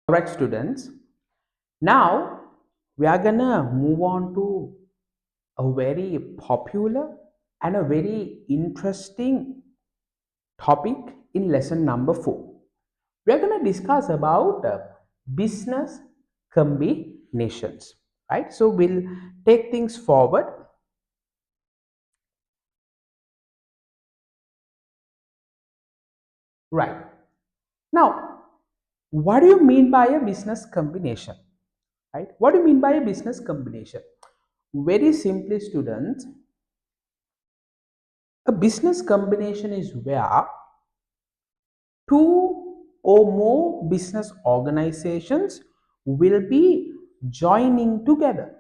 Alright, students. Now we are gonna move on to a very popular and a very interesting topic in lesson number 4. We are gonna discuss about business combinations. Right? So we'll take things forward. Right. Now, what do you mean by a business combination? Right? What do you mean by a business combination? Very simply, students, a business combination is where two or more business organizations will be joining together.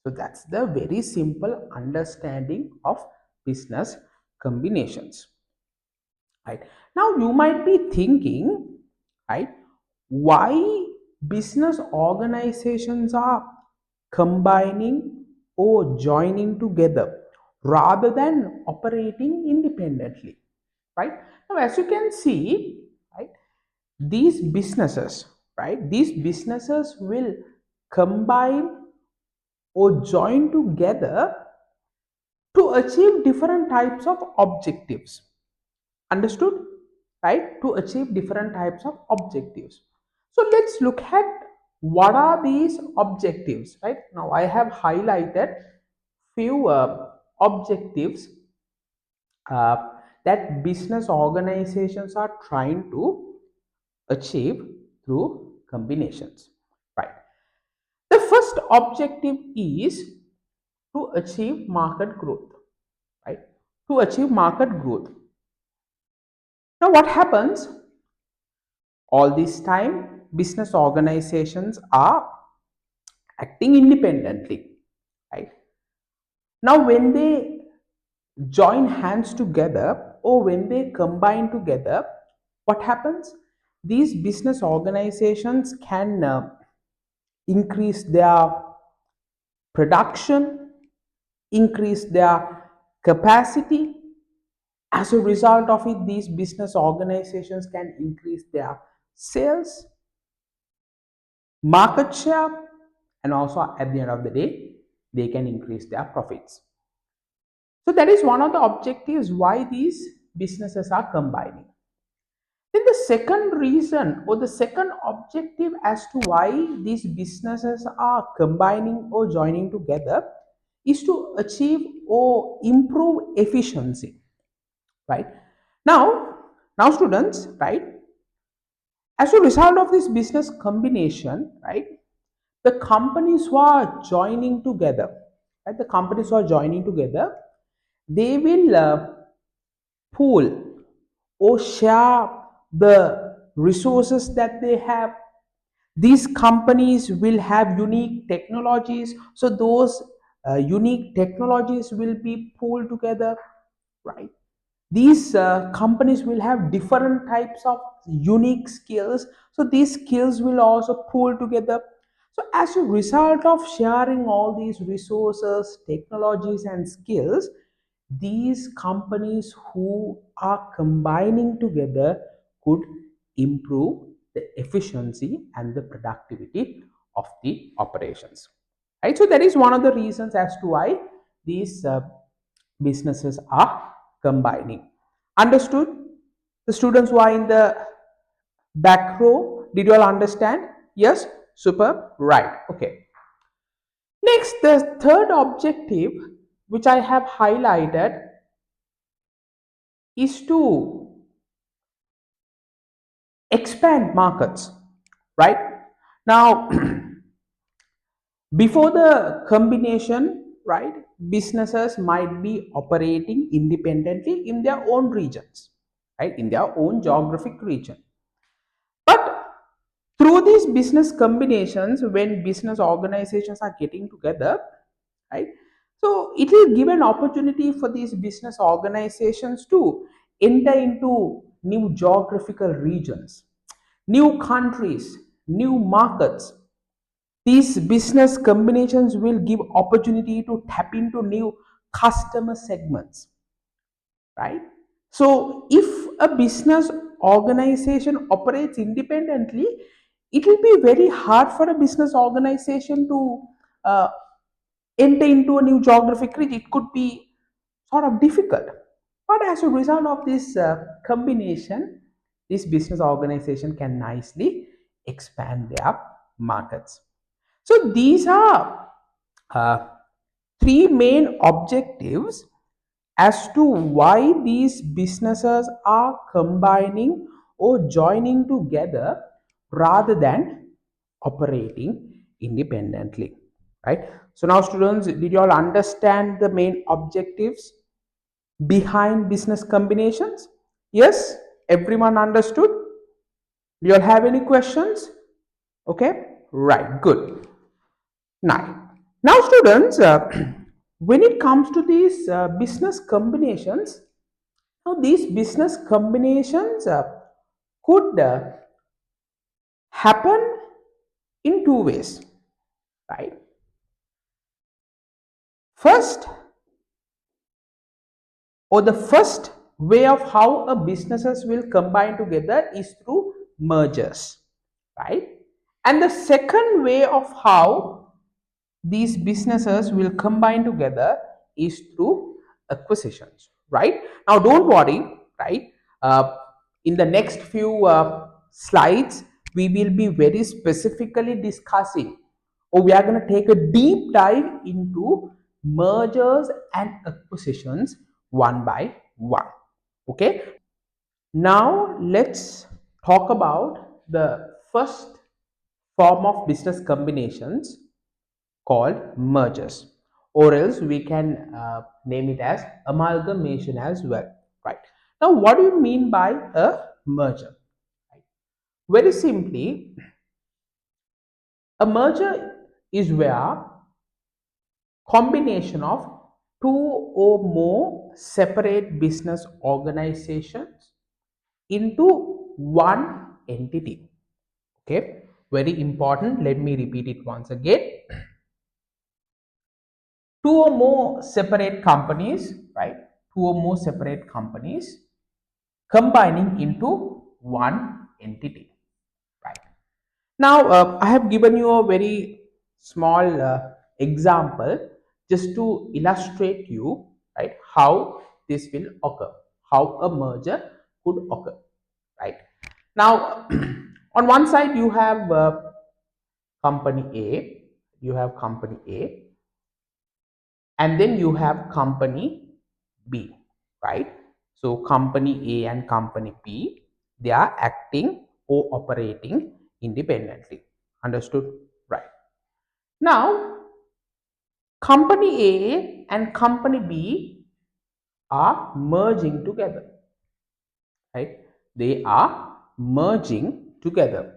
So that's the very simple understanding of business combinations. Right. Now you might be thinking, right, why business organizations are combining or joining together rather than operating independently. Right. Now as you can see, right, these businesses, right, these businesses will combine or join together to achieve different types of objectives. Understood? Right? To achieve different types of objectives. So let's look at what are these objectives. Right? Now I have highlighted few objectives uh, that business organizations are trying to achieve through combinations. Right? The first objective is to achieve market growth. Right? To achieve market growth. Now what happens? All this time business organizations are acting independently, right? Now when they join hands together or when they combine together, what happens? These business organizations can increase their production, increase their capacity. As a result of it, these business organizations can increase their sales, market share, and also at the end of the day they can increase their profits. So that is one of the objectives why these businesses are combining. Then the second reason or the second objective as to why these businesses are combining or joining together is to achieve or improve efficiency. Right? Now students, right, as a result of this business combination, right, the companies who are joining together, right, the companies who are joining together, they will pool or share the resources that they have. These companies will have unique technologies, so those unique technologies will be pooled together, right? These companies will have different types of unique skills, so these skills will also pool together. So as a result of sharing all these resources, technologies and skills, these companies who are combining together could improve the efficiency and the productivity of the operations, right? So that is one of the reasons as to why these businesses are combining. Understood? The students who are in the back row, did you all understand? Yes? Super. Right. Okay. Next, the third objective which I have highlighted is to expand markets. Right? Now, before the combination, right, businesses might be operating independently in their own regions, right, in their own geographic region. But through these business combinations, when business organizations are getting together, right, so it will give an opportunity for these business organizations to enter into new geographical regions, new countries, new markets. These business combinations will give opportunity to tap into new customer segments, right? So if a business organization operates independently, it will be very hard for a business organization to uh, enter into a new geographic region. It could be sort of difficult. But as a result of this combination, this business organization can nicely expand their markets. So these are uh, three main objectives as to why these businesses are combining or joining together rather than operating independently, right? So now students, did you all understand the main objectives behind business combinations? Yes, everyone understood? Do you all have any questions? Okay, right, good. Now students, when it comes to these business combinations, now these business combinations could happen in two ways, right? First, or the first way of how a businesses will combine together is through mergers, right? And the second way of how these businesses will combine together is through acquisitions, right? Now don't worry, right? uh, in the next few slides we will be very specifically discussing, or we are going to take a deep dive into mergers and acquisitions one by one. Okay, now let's talk about the first form of business combinations called mergers, or else we can name it as amalgamation as well, right? Now what do you mean by a merger? Very simply, a merger is where combination of two or more separate business organizations into one entity. Okay, very important, let me repeat it once again. Two or more separate companies, right? Two or more separate companies combining into one entity, right? Now, I have given you a very small example just to illustrate you, right, how this will occur, how a merger could occur, right? Now, on one side you have company A, you have company A, and then you have company B, right? So company A and company B, they are acting or operating independently. Understood? Right. Now, company A and company B are merging together, right? They are merging together.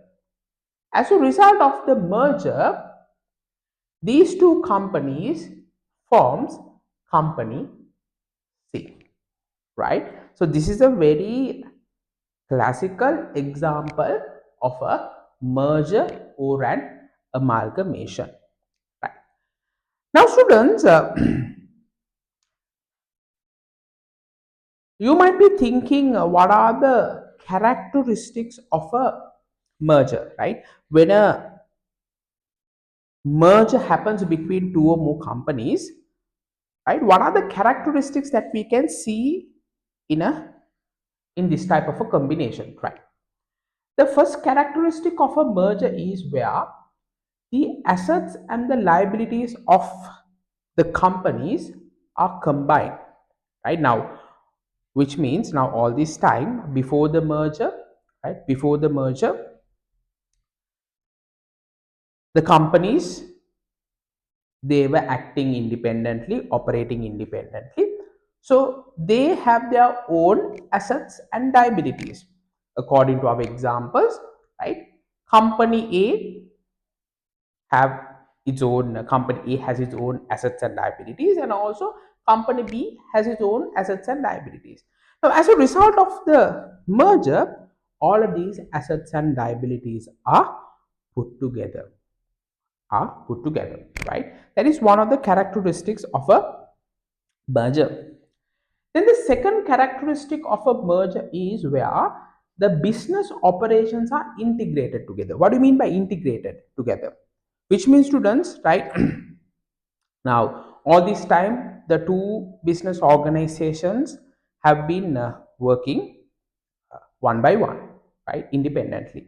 As a result of the merger, these two companies forms company C, right? So this is a very classical example of a merger or an amalgamation, right? Now students, you might be thinking, what are the characteristics of a merger, right? When a merger happens between two or more companies, right? What are the characteristics that we can see in a in this type of a combination, right? The first characteristic of a merger is where the assets and the liabilities of the companies are combined, right? Now, which means now all this time before the merger, right, before the merger, the companies, they were acting independently, operating independently, so they have their own assets and liabilities according to our examples, right? Company A have its own, company A has its own assets and liabilities, and also company B has its own assets and liabilities. Now, as a result of the merger, all of these assets and liabilities are put together, right? That is one of the characteristics of a merger. Then the second characteristic of a merger is where the business operations are integrated together. What do you mean by integrated together? Which means, students, right? Now, all this time, the two business organizations have been working one by one, right, independently,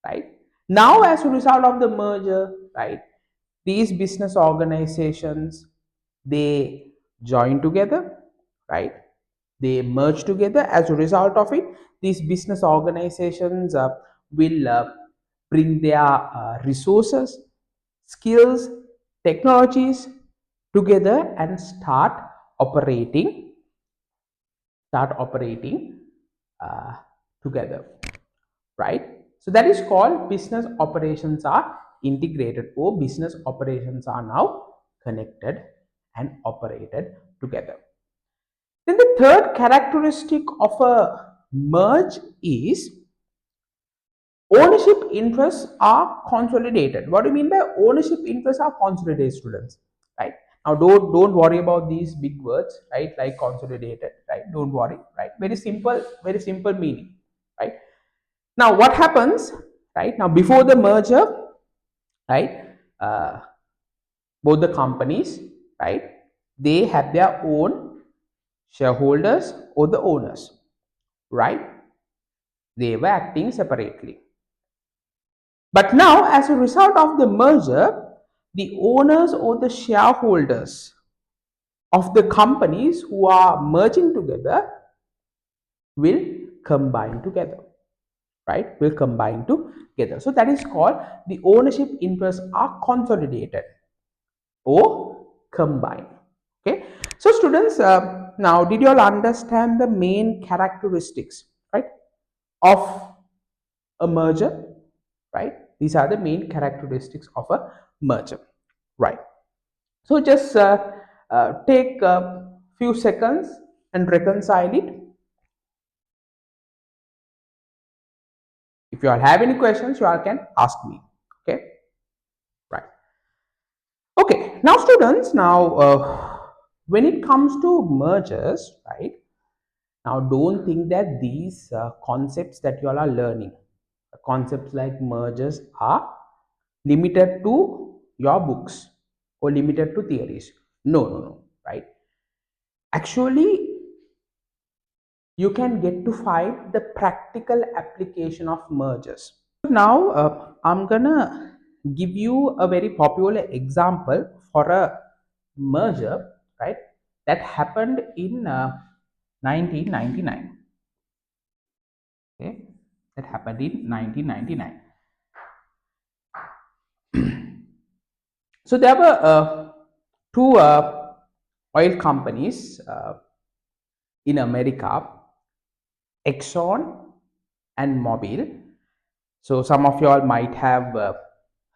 right? Now, as a result of the merger, right, these business organizations, they join together, right? They merge together. As a result of it, these business organizations will bring their resources, skills, technologies together and start operating uh, together, right? So that is called business operations are integrated, or business operations are now connected and operated together. Then the third characteristic of a merge is ownership interests are consolidated. What do you mean by ownership interests are consolidated, students? Right? Now, don't worry about these big words, right? Like consolidated, right? Don't worry, right? Very simple meaning, right? Now, what happens, right? Now, before the merger, right? Uh, both the companies, right? They have their own shareholders or the owners, right? They were acting separately. But now, as a result of the merger, the owners or the shareholders of the companies who are merging together will combine together, right? Will combine together. So that is called the ownership interests are consolidated or combined. Okay. So students, now did you all understand the main characteristics, right, of a merger, right? These are the main characteristics of a merger, right? So just take a few seconds and reconcile it. If you all have any questions, you all can ask me. Okay, right? Okay, now students, now when it comes to mergers, right? Now don't think that these concepts that you all are learning, concepts like mergers, are limited to your books or limited to theories. No, no, no, right? Actually, you can get to find the practical application of mergers. Now, I'm gonna give you a very popular example for a merger, right? That happened in 1999. Okay, that happened in 1999. So there were two oil companies in America, Exxon and Mobil. So some of you all might have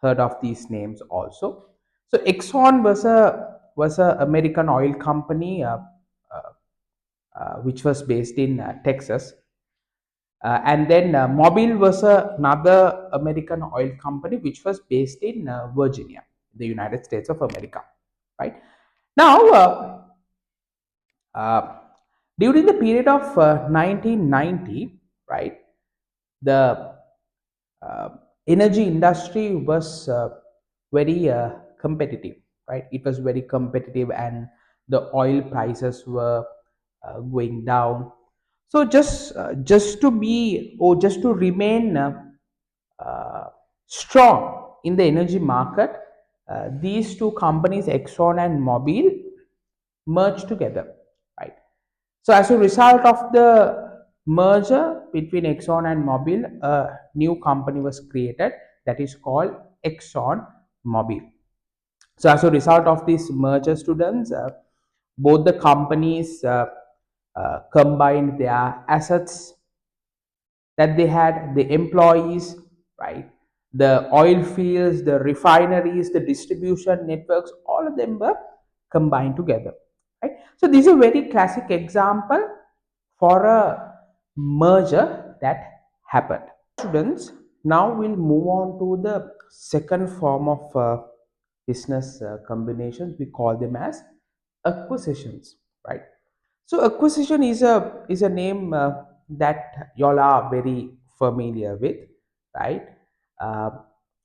heard of these names also. So Exxon was a American oil company uh, which was based in Texas, and then Mobil was another American oil company which was based in Virginia, the United States of America. Right now, uh, during the period of 1990, right, the uh, energy industry was very competitive, right? It was very competitive, and the oil prices were going down. So just to be, or just to remain uh, strong in the energy market, these two companies, Exxon and Mobil, merged together, right? So as a result of the merger between Exxon and Mobil, a new company was created that is called Exxon Mobil. So as a result of this merger, students, both the companies combined their assets that they had, the employees, right? The oil fields, the refineries, the distribution networks, all of them were combined together, right? So this is a very classic example for a merger that happened. Students, now we'll move on to the second form of business combinations. We call them as acquisitions, right? So acquisition is a name. that y'all are very familiar with, right? Uh,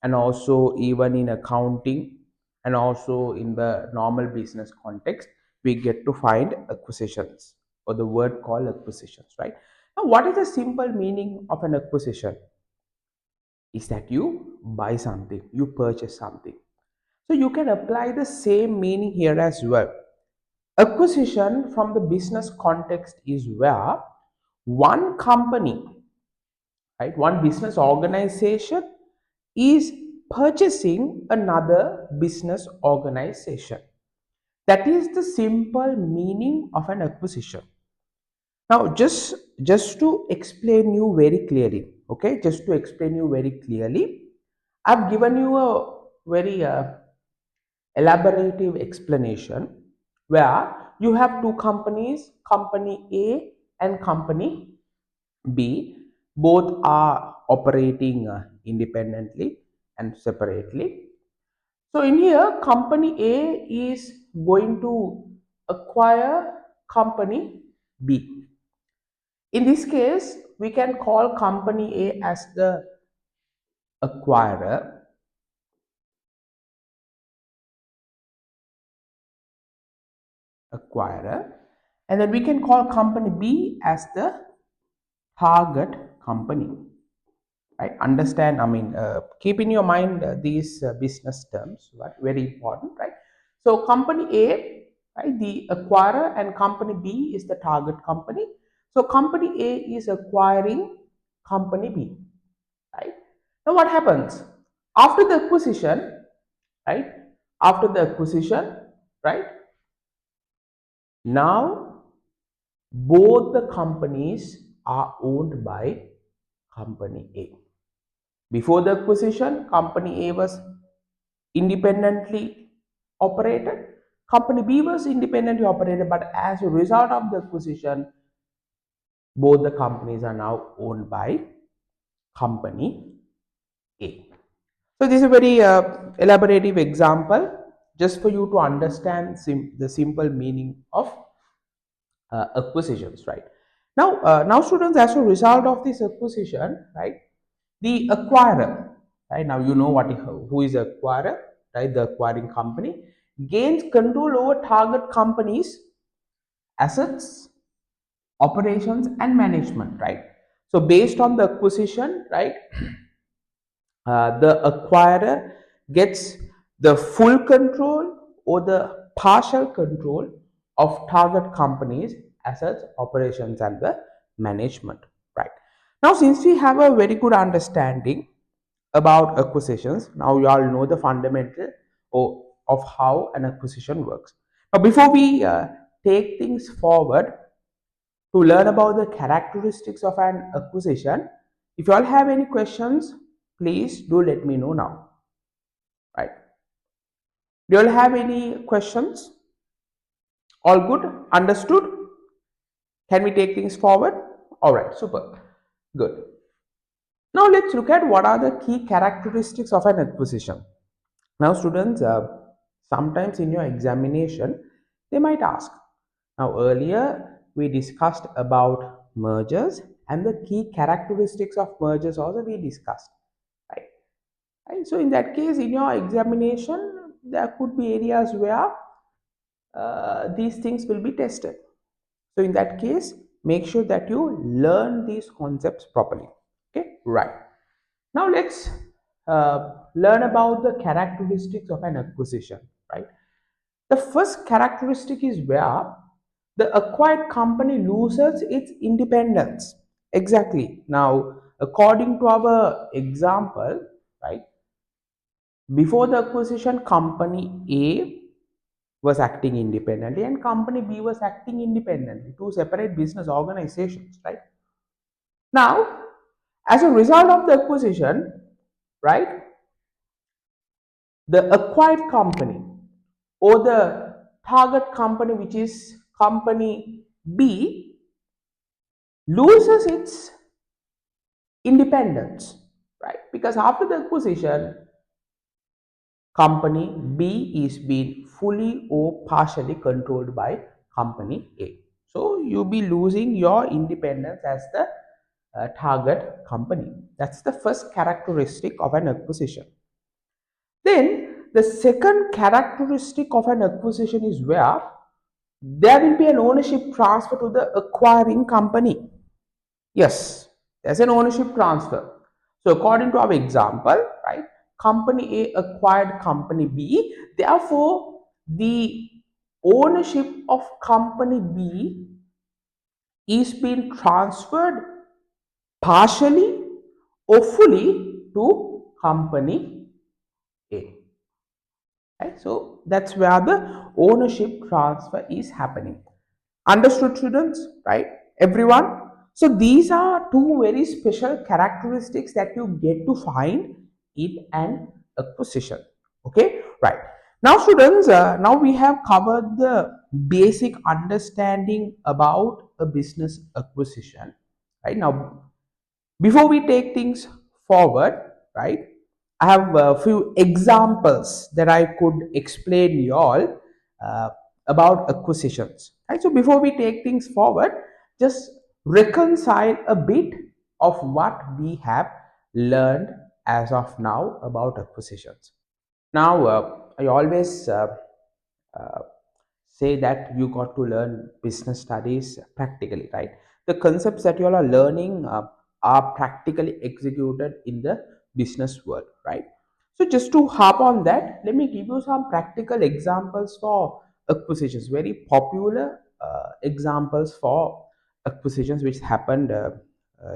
and also, even in accounting and also in the normal business context, we get to find acquisitions or the word called acquisitions, right? Now, what is the simple meaning of an acquisition? Is that you buy something, you purchase something. So you can apply the same meaning here as well. Acquisition from the business context is where one company, right, one business organization is purchasing another business organization. That is the simple meaning of an acquisition. Now, just to explain you very clearly, okay, just to explain you very clearly, I've given you a very elaborative explanation where you have two companies, company A and company B. Both are operating independently and separately. So in here, company A is going to acquire company B. In this case, we can call company A as the acquirer, acquirer, and then we can call company B as the target company. Right? Understand? I mean, keep in your mind these business terms, right? Very important, right? So company A, right, the acquirer, and company B is the target company. So company A is acquiring company B, right? Now what happens after the acquisition, right? After the acquisition, right? Now both the companies are owned by company A. Before the acquisition, company A was independently operated, company B was independently operated, but as a result of the acquisition, both the companies are now owned by company A. So, this is a very elaborative example just for you to understand the simple meaning of acquisitions, right? Now students, as a result of this acquisition, right, the acquirer, right, now you know who is the acquirer, right? The acquiring company gains control over target companies assets, operations and management, right? So based on the acquisition, right, the acquirer gets the full control or the partial control of target companies assets, operations and the management, right? Now since we have a very good understanding about acquisitions, now you all know the fundamental of how an acquisition works. Now before we take things forward to learn about the characteristics of an acquisition, if you all have any questions, please do let me know now, right? Do you all have any questions? All good? Understood? Can we take things forward? All right, super. Good. Now let's look at what are the key characteristics of an acquisition. Now students, sometimes in your examination, they might ask. Now earlier we discussed about mergers and the key characteristics of mergers also we discussed, right? Right? So in that case, in your examination, there could be areas where these things will be tested. So in that case, make sure that you learn these concepts properly. Okay, right. Now let's learn about the characteristics of an acquisition, right? The first characteristic is where the acquired company loses its independence. Exactly. Now, according to our example, right, before the acquisition, company A was acting independently and company B was acting independently, two separate business organizations, right? Now, as a result of the acquisition, right, the acquired company or the target company, which is company B, loses its independence, right? Because after the acquisition, company B is being fully or partially controlled by company A. So you'll be losing your independence as the target company. That's the first characteristic of an acquisition. Then the second characteristic of an acquisition is where there will be an ownership transfer to the acquiring company. Yes, there's an ownership transfer. So according to our example, right, company A acquired company B, therefore the ownership of company B is being transferred partially or fully to company A. Right? So that's where the ownership transfer is happening. Understood, students? Right? Everyone? So these are two very special characteristics that you get to find in an acquisition. Okay? Right. Now, students, now we have covered the basic understanding about a business acquisition. Right? Now, before we take things forward, right, I have a few examples that I could explain you all uh, about acquisitions, right? So before we take things forward, just reconcile a bit of what we have learned as of now about acquisitions. Now, I always uh, say that you got to learn business studies practically, right? The concepts that you all are learning are practically executed in the business world, right? So just to harp on that, let me give you some practical examples for acquisitions, very popular examples for acquisitions which happened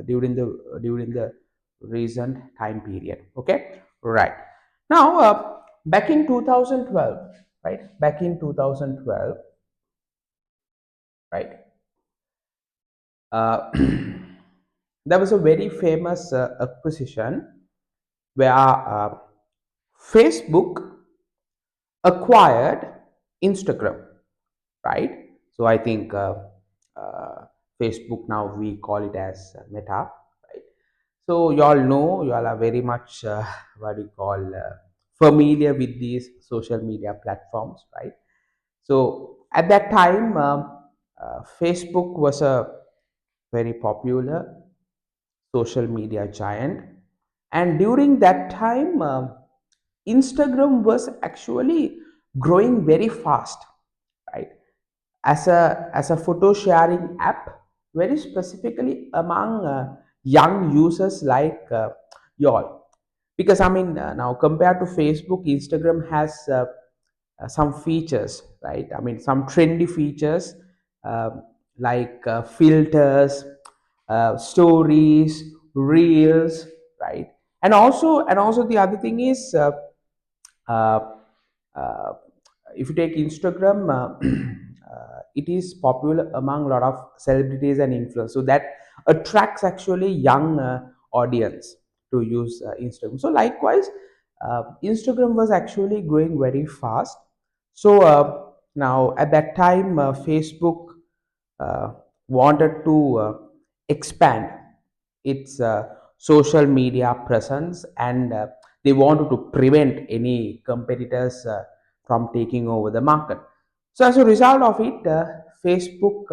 during the recent time period. Okay, right. Now, back in 2012, right? Back in 2012, right? Uh, there was a very famous acquisition where Facebook acquired Instagram, right? So I think uh, Facebook, now we call it as Meta, right? So you all know, you all are very much what you call familiar with these social media platforms, right? So at that time, Facebook was a very popular social media giant, and during that time, Instagram was actually growing very fast, right? As a photo sharing app, very specifically among young users like y'all. Because I mean, now compared to Facebook, Instagram has some features, right? I mean, some trendy features um, like filters, stories, reels, right? And also the other thing is uh, uh, if you take Instagram, it is popular among a lot of celebrities and influencers, so that attracts actually young audience to use Instagram. So likewise, Instagram was actually growing very fast. So now at that time, Facebook uh, wanted to expand its social media presence, and they wanted to prevent any competitors from taking over the market. So as a result of it, Facebook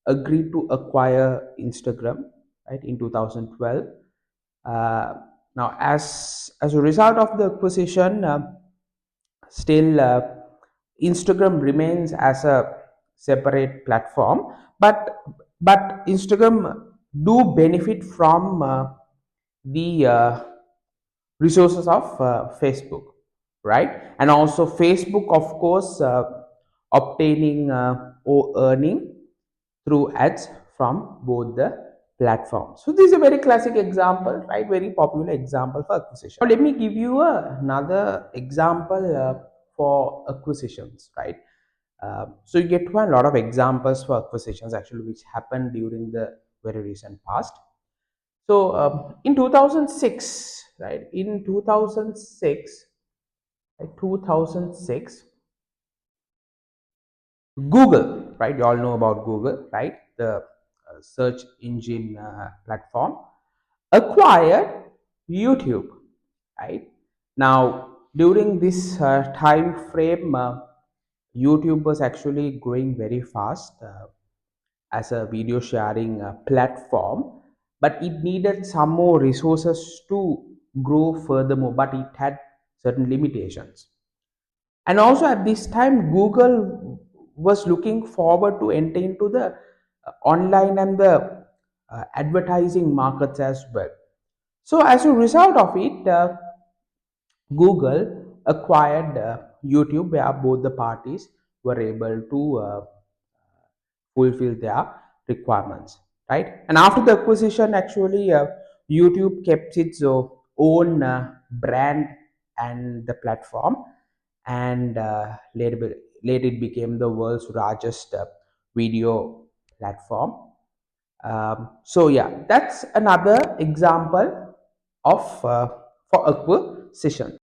agreed to acquire Instagram, right, in 2012. uh, Now, as a result of the acquisition, still Instagram remains as a separate platform, but Instagram do benefit from the resources of Facebook, right? And also Facebook, of course, obtaining or earning through ads from both the platforms. So this is a very classic example, right? Very popular example for acquisition. Now let me give you another example for acquisitions, right? So you get one lot of examples for acquisitions actually which happened during the very recent past. So in 2006, right? In 2006, right, 2006, Google, right? You all know about Google, right? The search engine platform acquired YouTube, right? Now, during this time frame, YouTube was actually growing very fast as a video sharing platform. but it needed some more resources to grow furthermore, but it had certain limitations. And also at this time, Google was looking forward to enter into the online and the advertising markets as well. So as a result of it, Google acquired YouTube, where both the parties were able to fulfill their requirements, right? And after the acquisition, actually, YouTube kept its own brand and the platform, and later it became the world's largest video platform. So yeah, that's another example of for acquisition.